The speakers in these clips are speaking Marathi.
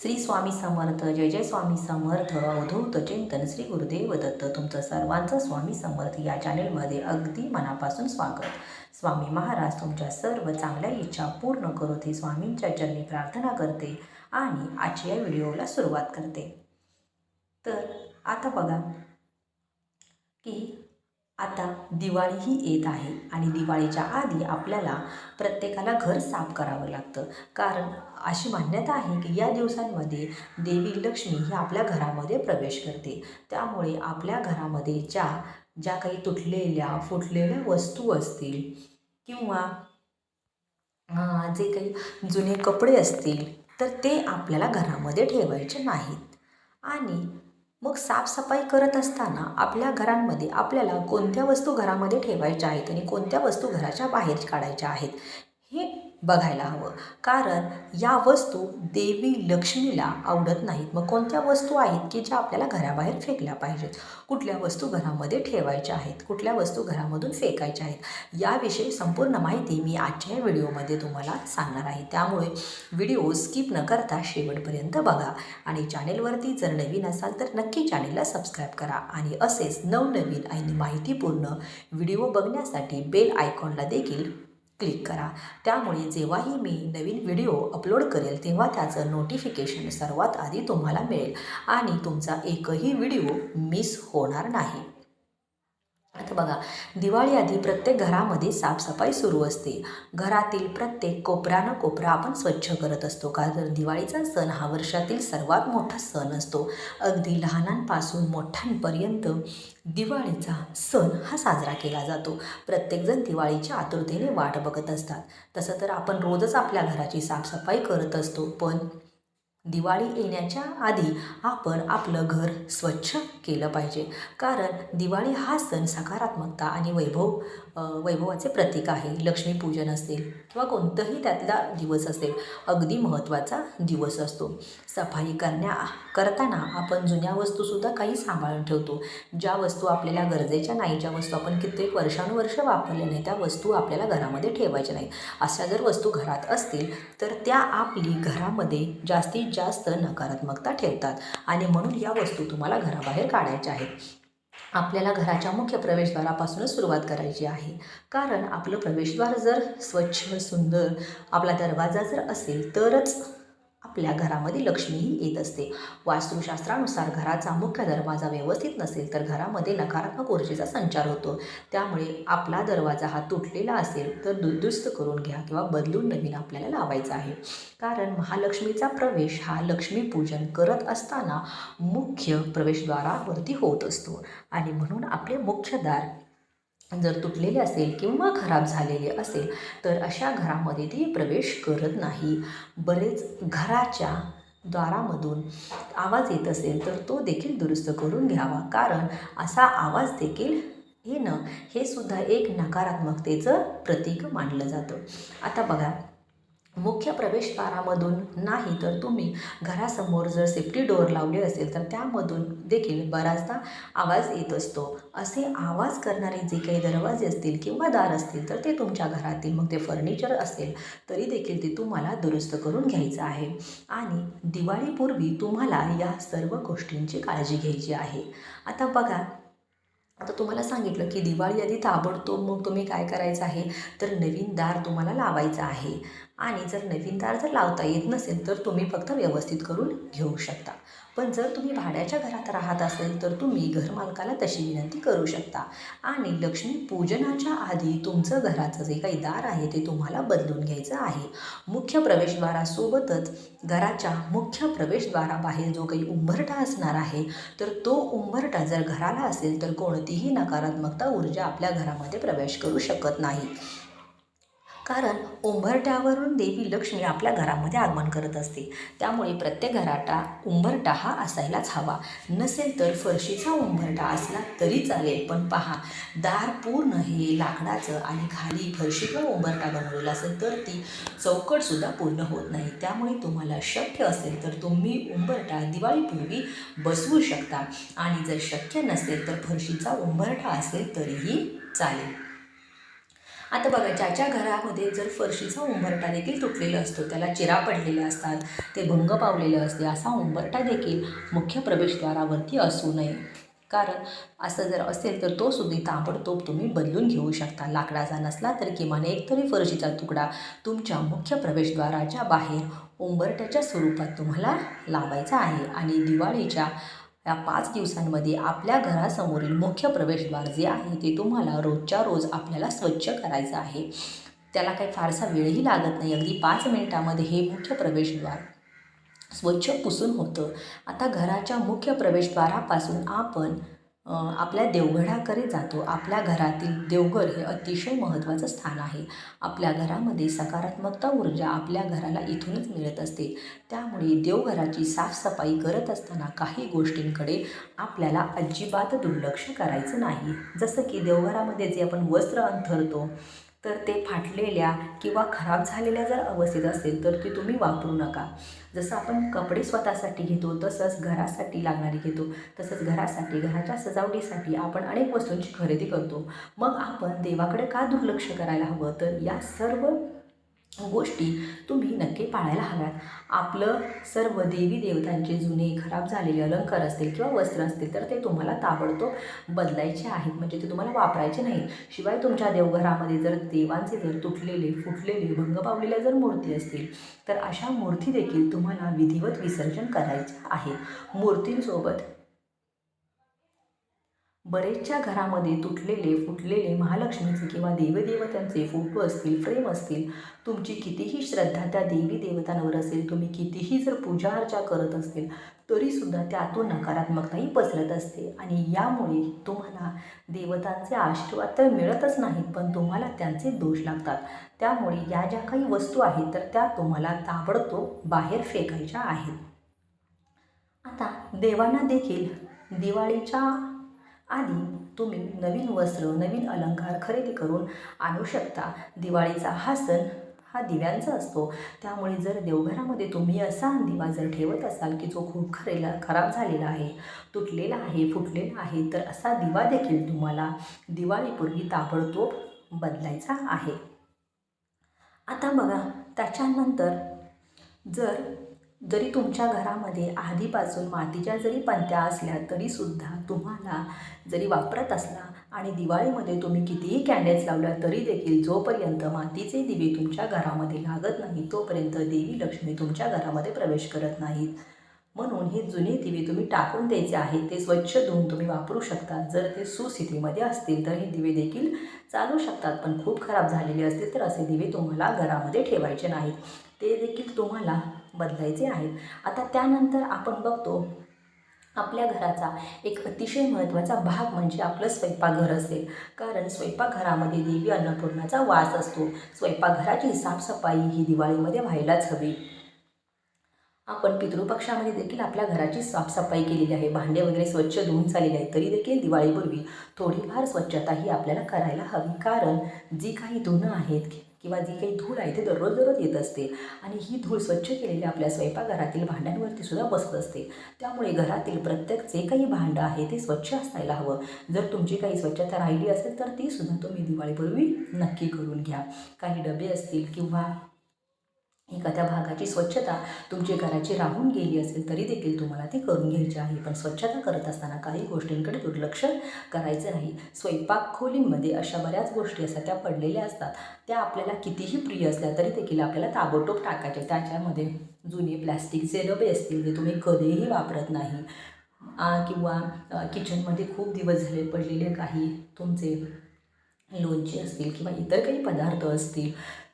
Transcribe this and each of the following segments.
श्री स्वामी समर्थ. जय जय स्वामी समर्थ. अवधूत चिंतन श्री गुरुदेव दत्त. तुमचं सर्वांचं स्वामी समर्थ या चॅनेलमध्ये अगदी मनापासून स्वागत. स्वामी महाराज तुमच्या सर्व चांगल्या इच्छा पूर्ण करोत हे स्वामींच्या चरणी प्रार्थना करते आणि आजच्या या व्हिडिओला सुरुवात करते. तर आता बघा की आता दिवाळीही येत आहे आणि दिवाळीच्या आधी आपल्याला प्रत्येकाला घर साफ करावं लागतं. कारण अशी मान्यता आहे की या दिवसांमध्ये देवी लक्ष्मी ही आपल्या घरामध्ये प्रवेश करते. त्यामुळे आपल्या घरामध्ये ज्या काही तुटलेल्या फुटलेल्या वस्तू असतील किंवा जे काही जुने कपडे असतील तर ते आपल्याला घरामध्ये ठेवायचे नाहीत. आणि मग साफसफाई करत असताना आपल्या घरांमध्ये आपल्याला कोणत्या वस्तू घरामध्ये ठेवायच्या आहेत आणि कोणत्या वस्तू घराच्या बाहेर काढायच्या आहेत हे बघायला हवं. कारण या वस्तू देवी लक्ष्मीला आवडत नाहीत. मग कोणत्या वस्तू आहेत की ज्या आपल्याला घराबाहेर फेकल्या पाहिजेत, कुठल्या वस्तू घरामध्ये ठेवायच्या आहेत, कुठल्या वस्तू घरामधून फेकायच्या आहेत, याविषयी संपूर्ण माहिती मी आजच्या या व्हिडिओमध्ये तुम्हाला सांगणार आहे. त्यामुळे व्हिडिओ स्किप न करता शेवटपर्यंत बघा आणि चॅनेलवरती जर नवीन असाल तर नक्की चॅनेलला सबस्क्राईब करा आणि असेच नवनवीन आणि माहितीपूर्ण व्हिडिओ बघण्यासाठी बेल आयकॉनला देखील क्लिक करा. त्यामुळे जेव्हाही मी नवीन व्हिडिओ अपलोड करेल तेव्हा त्याचं नोटिफिकेशन सर्वात आधी तुम्हाला मिळेल आणि तुमचा एकही व्हिडिओ मिस होणार नाही. आता बघा, दिवाळी आधी प्रत्येक घरामध्ये साफसफाई सुरू असते. घरातील प्रत्येक कोपऱ्यानं कोपरा आपण स्वच्छ करत असतो. कारण दिवाळीचा सण हा वर्षातील सर्वात मोठा सण असतो. अगदी लहानांपासून मोठ्यांपर्यंत दिवाळीचा सण हा साजरा केला जातो. प्रत्येकजण दिवाळीच्या आतुरतेने वाट बघत असतात. तसं तर आपण रोजच आपल्या घराची साफसफाई करत असतो, पण दिवाळी येण्याच्या आधी आपण आपलं घर स्वच्छ केलं पाहिजे. कारण दिवाळी हा सण सकारात्मकता आणि वैभवाचे प्रतीक आहे. लक्ष्मीपूजन असेल किंवा कोणतंही त्यातला दिवस असेल, अगदी महत्त्वाचा दिवस असतो. सफाई करताना आपण जुन्या वस्तूसुद्धा काही सांभाळून ठेवतो. ज्या वस्तू आपल्याला गरजेच्या नाही, ज्या वस्तू आपण कित्येक वर्षानुवर्ष वापरल्या नाही, त्या वस्तू आपल्याला घरामध्ये ठेवायच्या नाही. अशा जर वस्तू घरात असतील तर त्या आपली घरामध्ये जास्तीत जास्त नकारात्मकता ठेवतात आणि म्हणून या वस्तू तुम्हाला घराबाहेर काढायच्या आहेत. आपल्याला घराच्या मुख्य प्रवेशद्वारापासूनच सुरुवात करायची आहे. कारण आपलं प्रवेशद्वार जर स्वच्छ सुंदर आपला दरवाजा जर असेल तरच आपल्या घरामध्ये लक्ष्मीही येत असते. वास्तुशास्त्रानुसार घराचा मुख्य दरवाजा व्यवस्थित नसेल तर घरामध्ये नकारात्मक ऊर्जेचा संचार होतो. त्यामुळे आपला दरवाजा हा तुटलेला असेल तर दुरुस्त करून घ्या किंवा बदलून नवीन आपल्याला लावायचा आहे. कारण महालक्ष्मीचा प्रवेश हा लक्ष्मीपूजन करत असताना मुख्य प्रवेशद्वारावरती होत असतो आणि म्हणून आपले मुख्य दार जर तुटलेले असेल किंवा खराब झालेले असेल तर अशा घरामध्ये ती प्रवेश करत नाही. बरेच घराच्या द्वारामधून आवाज येत असेल तर तो देखील दुरुस्त करून घ्यावा. कारण असा आवाज देखील येणं हे सुद्धा एक नकारात्मकतेचं प्रतीक मानलं जातं. आता बघा, मुख्य प्रवेशद्वारामधून नाही तर तुम्ही घरासमोर जर सेफ्टी डोअर लावले असेल तर त्यामधून देखील बराचदा आवाज येत असतो. असे आवाज करणारे जे काही दरवाजे असतील किंवा दार असतील तर ते तुमच्या घरातील, मग ते फर्निचर असेल तरी देखील ते तुम्हाला दुरुस्त करून घ्यायचं आहे. आणि दिवाळीपूर्वी तुम्हाला या सर्व गोष्टींची काळजी घ्यायची आहे. आता बघा, आता तुम्हाला सांगितलं की दिवाळी आधी ताबडतोब मग तुम्ही काय करायचं आहे तर नवीन दार तुम्हाला लावायचं आहे. आणि जर नवीन दार जर लावता येत नसेल तर तुम्ही फक्त व्यवस्थित करून घेऊ शकता. पण जर तुम्ही भाड्याच्या घरात राहत असेल तर तुम्ही घरमालकाला तशी विनंती करू शकता. आणि लक्ष्मीपूजनाच्या आधी तुमचं घराचं जे काही दार आहे ते तुम्हाला बदलून घ्यायचं आहे. मुख्य प्रवेशद्वारासोबतच घराच्या मुख्य प्रवेशद्वाराबाहेर जो काही उंबरठा असणार आहे तर तो उंबरठा जर घराला असेल तर कोणतीही नकारात्मकता ऊर्जा आपल्या घरामध्ये प्रवेश करू शकत नाही. कारण उंबरठ्यावरून देवी लक्ष्मी आपल्या घरामध्ये आगमन करत असते. त्यामुळे प्रत्येक घरात उंबरठा हा असायलाच हवा. नसेल तर फरशीचा उंबरठा असला तरी चालेल, पण पहा, दार पूर्ण हे लाकडाचं आणि खाली फरशीचा उंबरठा बनवलेला असेल तर ती चौकटसुद्धा पूर्ण होत नाही. त्यामुळे तुम्हाला शक्य असेल तर तुम्ही उंबरठा दिवाळीपूर्वी बसवू शकता आणि जर शक्य नसेल तर फरशीचा उंबरठा असेल तरीही चालेल. आता बघा, ज्याच्या घरामध्ये जर फरशीचा उंबरठा देखील तुटलेला असतो, त्याला चिरा पडलेले असतात, ते भंग पावलेले असते, असा उंबरठा देखील मुख्य प्रवेशद्वारावरती असू नये. कारण असं जर असेल तर तो सुद्धा ताबडतोब तुम्ही बदलून घेऊ शकता. लाकडाचा नसला तर किमान एक तरी फरशीचा तुकडा तुमच्या मुख्य प्रवेशद्वाराच्या बाहेर उंबरठ्याच्या स्वरूपात तुम्हाला लावायचा आहे. आणि दिवाळीच्या या 5 दिवसांमध्ये आपल्या घरासमोरील मुख्य प्रवेशद्वार जे आहे ते तुम्हाला रोजच्या रोज आपल्याला स्वच्छ करायचं आहे. त्याला काही फारसा वेळही लागत नाही. अगदी 5 मिनिटामध्ये हे मुख्य प्रवेशद्वार स्वच्छ पुसून होतं. आता घराच्या मुख्य प्रवेशद्वारापासून आपण आपल्या देवघराकडे जातो. आपल्या घरातील देवघर हे अतिशय महत्त्वाचं स्थान आहे. आपल्या घरामध्ये सकारात्मकता ऊर्जा आपल्या घराला इथूनच मिळत असते. त्यामुळे देवघराची साफसफाई करत असताना काही गोष्टींकडे आपल्याला अजिबात दुर्लक्ष करायचं नाही. जसं की देवघरामध्ये जे आपण वस्त्र अंथरतो तर ते फाटलेल्या किंवा खराब झालेल्या जर अवस्थेत असेल तर ते तुम्ही वापरू नका. जसं आपण कपडे स्वतःसाठी घेतो तसंच घरासाठी लागणारी घेतो, तसंच घरासाठी घराच्या सजावटीसाठी आपण अनेक वस्तूंची खरेदी करतो. मग आपण देवाकडे का दुर्लक्ष करायला हवं? तर या सर्व गोष्टी तुम्ही नक्की पाळायला हव्यात. आपलं सर्व देवी देवतांचे जुने खराब झालेले अलंकार असतील किंवा वस्त्र असतील तर ते तुम्हाला ताबडतोब बदलायचे आहेत, म्हणजे ते तुम्हाला वापरायचे नाहीत. शिवाय तुमच्या देवघरामध्ये जर देवांचे जर तुटलेले फुटलेले भंग पावलेल्या जर मूर्ती असतील तर अशा मूर्ती देखील तुम्हाला विधिवत विसर्जन करायच्या आहेत. मूर्तींसोबत बरेचशा घरामध्ये तुटलेले फुटलेले महालक्ष्मीचे किंवा देवदेवतांचे फोटो असतील, फ्रेम असतील, तुमची कितीही श्रद्धा त्या देवी देवतांवर असेल, तुम्ही कितीही जर पूजा अर्चा करत असतील तरीसुद्धा त्यातून नकारात्मकताही पसरत असते. आणि यामुळे तुम्हाला देवतांचे आशीर्वाद तर मिळतच नाहीत, पण तुम्हाला त्यांचे दोष लागतात. त्यामुळे या ज्या काही वस्तू आहेत तर त्या तुम्हाला ताबडतोब बाहेर फेकायच्या आहेत. आता देवांना देखील दिवाळीच्या आधी तुम्ही नवीन वस्त्र, नवीन अलंकार खरेदी करून आणू शकता. दिवाळीचा हा सण हा दिव्यांचा असतो. त्यामुळे जर देवघरामध्ये तुम्ही असा दिवा जर ठेवत असाल की जो खूप खराब झालेला आहे, तुटलेला आहे, फुटलेला आहे, तर असा दिवा देखील तुम्हाला दिवाळीपूर्वी ताबडतोब बदलायचा आहे. आता बघा, त्याच्यानंतर जरी तुमच्या घरामध्ये आधीपासून मातीच्या जरी पणत्या असल्या तरीसुद्धा तुम्हाला जरी वापरत असला आणि दिवाळीमध्ये तुम्ही कितीही कॅन्डल्स लावल्या तरी देखील जोपर्यंत मातीचे दिवे तुमच्या घरामध्ये लागत नाही तोपर्यंत देवी लक्ष्मी तुमच्या घरामध्ये प्रवेश करत नाहीत. म्हणून हे जुने दिवे तुम्ही टाकून द्यायचे आहेत. ते स्वच्छ धुवून तुम्ही वापरू शकता. जर ते सुस्थितीमध्ये असतील तर हे दिवे देखील चालू शकतात, पण खूप खराब झालेले असतील तर असे दिवे तुम्हाला घरामध्ये ठेवायचे नाहीत. ते देखील तुम्हाला बदलायचे आहेत. आता त्यानंतर आपण बघतो आपल्या घराचा एक अतिशय महत्त्वाचा भाग म्हणजे आपलं स्वयंपाकघर असेल. कारण स्वयंपाकघरामध्ये देवी अन्नपूर्णाचा वास असतो. स्वयंपाकघराची साफसफाई ही दिवाळीमध्ये व्हायलाच हवी. आपण पितृपक्षामध्ये देखील आपल्या घराची साफसफाई केलेली आहे, भांडे वगैरे स्वच्छ धुवून झालेले आहे, तरी देखील दिवाळीपूर्वी थोडीफार स्वच्छता ही आपल्याला करायला हवी. कारण जी काही धुणं आहेत किंवा जी काही धूळ आहे ते दररोज येत असते आणि ही धूळ स्वच्छ केलेली आपल्या स्वयंपाकघरातील भांड्यांवरती सुद्धा बसत असते. त्यामुळे घरातील प्रत्येक जे काही भांडं आहे ते स्वच्छ असायला हवं. जर तुमची काही स्वच्छता राहिली असेल तर ती सुद्धा तुम्ही दिवाळीपूर्वी नक्की करून घ्या. काही डबे असतील किंवा एखाद्या भागाची स्वच्छता तुमच्या घराची राहून गेली असेल तरी देखील तुम्हाला ती करून घ्यायची आहे. पण स्वच्छता करत असताना काही गोष्टींकडे दुर्लक्ष करायचं नाही. स्वयंपाक खोलीमध्ये अशा बऱ्याच गोष्टी असतात त्या पडलेल्या असतात. त्या आपल्याला कितीही प्रिय असल्या तरी देखील आपल्याला ताबडतोब टाकायचे. त्याच्यामध्ये जुने प्लॅस्टिकचे डबे असतील जे तुम्ही कधीही वापरत नाही किंवा किचनमध्ये खूप दिवस झाले पडलेले काही तुमचे लोणचे असतील किंवा इतर काही पदार्थ असतील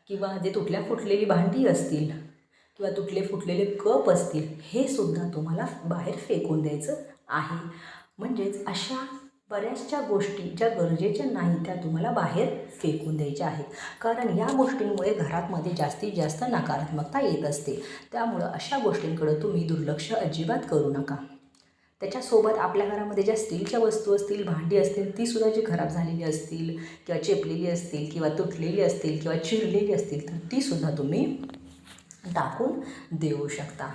किंवा जे तुटल्या फुटलेली भांडी असतील किंवा तुटले फुटलेले कप असतील, हे सुद्धा तुम्हाला बाहेर फेकून द्यायचं आहे. म्हणजेच अशा बऱ्याचशा गोष्टी ज्या गरजेच्या नाही त्या तुम्हाला बाहेर फेकून द्यायच्या आहेत. कारण या गोष्टींमुळे घरामध्ये जास्तीत जास्त नकारात्मकता येत असते. त्यामुळं अशा गोष्टींकडं तुम्ही दुर्लक्ष अजिबात करू नका. त्याच्यासोबत आपल्या घरामध्ये ज्या स्टीलच्या वस्तू असतील, भांडी असतील, तीसुद्धा जी खराब झालेली असतील किंवा चेपलेली असतील किंवा तुटलेली असतील किंवा चिरलेली असतील तर तीसुद्धा तुम्ही टाकून देऊ शकता.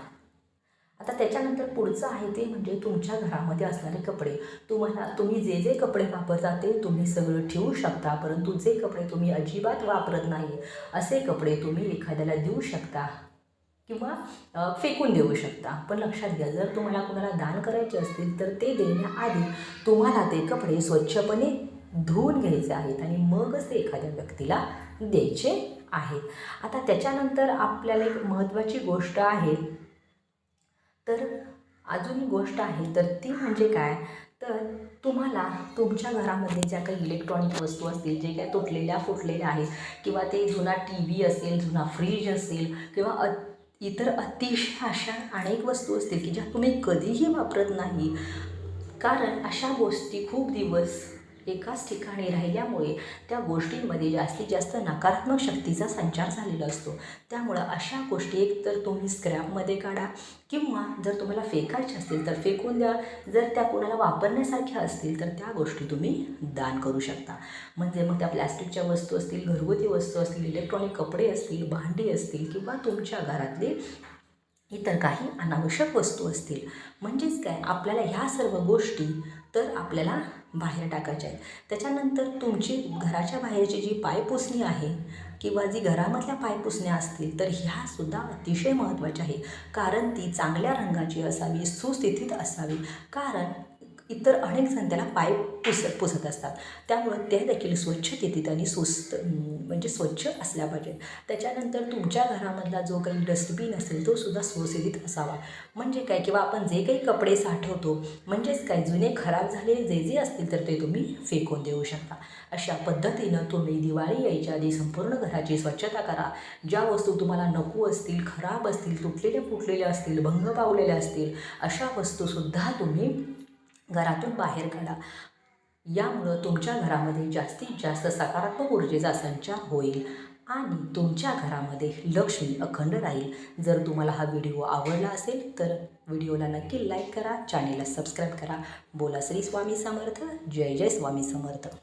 आता त्याच्यानंतर पुढचं आहे ते म्हणजे तुमच्या घरामध्ये असणारे कपडे. तुम्ही जे जे कपडे वापरता ते तुम्ही सगळं ठेवू शकता, परंतु जे कपडे तुम्ही अजिबात वापरत नाही असे कपडे तुम्ही एखाद्याला देऊ शकता किंवा फेकून देऊ शकता. पण लक्षात घ्या, जर तुम्हाला कोणाला दान करायचे असतील तर ते देण्याआधी तुम्हाला ते कपडे स्वच्छपणे धुवून घ्यायचे आहेत आणि मगच ते एखाद्या व्यक्तीला द्यायचे आहेत. आता त्याच्यानंतर आपल्याला एक महत्त्वाची गोष्ट आहे, तर अजून एक गोष्ट आहे तर ती म्हणजे काय, तर तुम्हाला तुमच्या घरामध्ये ज्या काही इलेक्ट्रॉनिक वस्तू असतील, जे काही तुटलेल्या फुटलेल्या आहेत किंवा ते जुना टी व्ही असेल, जुना फ्रीज असेल किंवा इतर अतिशय अशा अनेक वस्तू असतील की ज्या तुम्ही कधीही वापरत नाही, कारण अशा गोष्टी खूप दिवस एकाच ठिकाणी राहिल्यामुळे त्या गोष्टींमध्ये जास्तीत जास्त नकारात्मक शक्तीचा संचार झालेला असतो. त्यामुळं अशा गोष्टी एकतर तुम्ही स्क्रॅपमध्ये काढा किंवा जर तुम्हाला फेकायच्या असतील तर फेकून द्या. जर त्या कोणाला वापरण्यासारख्या असतील तर त्या गोष्टी तुम्ही दान करू शकता. म्हणजे मग त्या प्लॅस्टिकच्या वस्तू असतील, घरगुती वस्तू असतील, इलेक्ट्रॉनिक कपडे असतील, भांडी असतील किंवा तुमच्या घरातले इतर काही अनावश्यक वस्तू असतील. म्हणजेच काय, आपल्याला ह्या सर्व गोष्टी तर आपल्याला बाहेर टाकायच्या आहेत. त्याच्यानंतर तुमची घराच्या बाहेरची जी पायपुसणी आहे किंवा जी घरामधल्या पायपुसण्या असतील तर ह्यासुद्धा अतिशय महत्त्वाच्या आहे, कारण ती चांगल्या रंगाची असावी, सुस्थितीत असावी. कारण इतर अनेक जण त्याला पाय पुसत असतात, त्यामुळं ते देखील स्वच्छतेत आणि म्हणजे स्वच्छ असल्या पाहिजेत. त्याच्यानंतर तुमच्या घरामधला जो काही डस्टबिन असेल तो सुद्धा सुस्थितीत असावा. म्हणजे काय, किंवा आपण जे काही कपडे साठवतो, म्हणजेच काय, जुने खराब झाले जे असतील तर ते तुम्ही फेकून देऊ शकता. अशा पद्धतीनं तुम्ही दिवाळी यायच्या आधी संपूर्ण घराची स्वच्छता करा. ज्या वस्तू तुम्हाला नको असतील, खराब असतील, तुटलेल्या फुटलेल्या असतील, भंग पावलेल्या असतील, अशा वस्तूसुद्धा तुम्ही घरातून बाहेर काढा. यामुळं तुमच्या घरामध्ये जास्तीत जास्त सकारात्मक ऊर्जेचा संचार होईल आणि तुमच्या घरामध्ये लक्ष्मी अखंड राहील. जर तुम्हाला हा व्हिडिओ आवडला असेल तर व्हिडिओला नक्की लाईक करा, चॅनेलला सबस्क्राईब करा. बोला श्री स्वामी समर्थ. जय जय स्वामी समर्थ.